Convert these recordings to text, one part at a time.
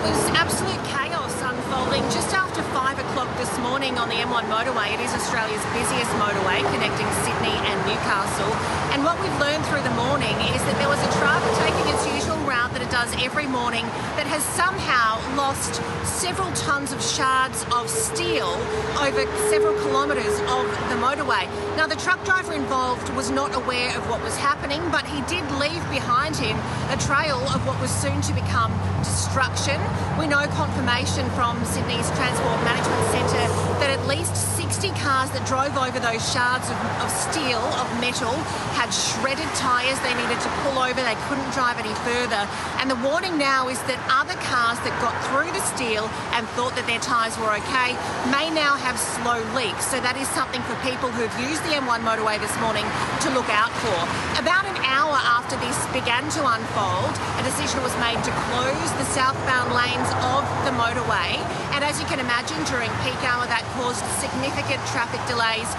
was absolute chaos unfolding just after 5 o'clock this morning on the M1 motorway. It is Australia's busiest motorway connecting Sydney and Newcastle. And what we've learned through the morning is that there was a truck taking its usual route that it does every morning that has somehow lost several tonnes of shards of steel over several kilometres of the motorway. Now, the truck driver involved was not aware of what was happening, but he did leave behind him a trail of what was soon to become destruction. We know confirmation from Sydney's Transport Management Centre that at least 60 cars that drove over those shards of steel, of metal, had shredded tyres. They needed to pull over. They couldn't drive any further. And the warning now is that other cars that got through the steel and thought that their tyres were okay may now have slow leaks. So that is something for people who've used the M1 motorway this morning to look out for. About an hour after this began to unfold, a decision was made to close the southbound lanes of the motorway. And as you can imagine, during peak hour, that caused significant traffic delays.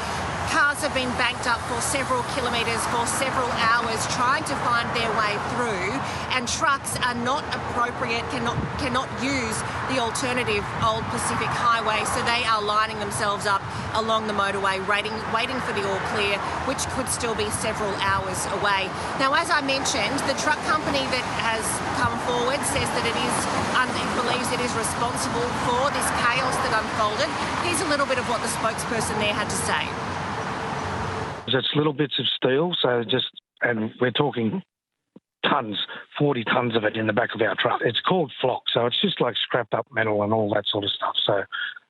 Cars have been banked up for several kilometres for several hours trying to find their way through, and trucks are not appropriate, cannot use the alternative Old Pacific Highway, so they are lining themselves up along the motorway waiting for the all clear, which could still be several hours away. Now, as I mentioned, the truck company that has come forward says that it believes it is responsible for this chaos that unfolded. Here's a little bit of what the spokesperson there had to say. It's little bits of steel, and we're talking tons, 40 tons of it in the back of our truck. It's called flock, so it's just like scrapped up metal and all that sort of stuff. So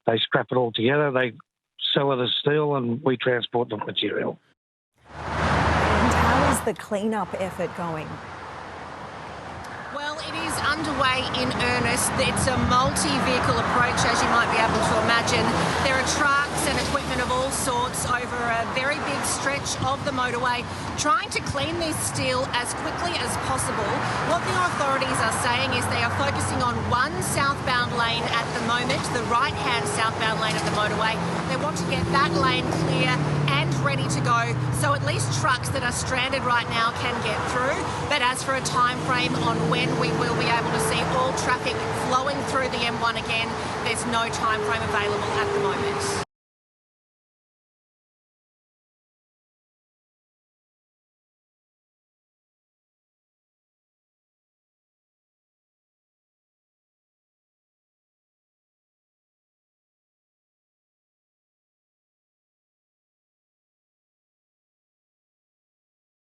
they scrap it all together, they sell it as steel, and we transport the material. And how is the clean-up effort going? Well, it is underway in earnest. It's a multi-vehicle approach, as you might be able to imagine. There are trucks and equipment of all sorts over a very big stretch of the motorway, trying to clean this steel as quickly as possible. What the authorities are saying is they are focusing on one southbound lane at the moment, the right-hand southbound lane of the motorway. They want to get that lane clear and ready to go, so at least trucks that are stranded right now can get through. But as for a time frame on when we will be able to see all traffic flowing through the M1 again, there's no time frame available at the moment.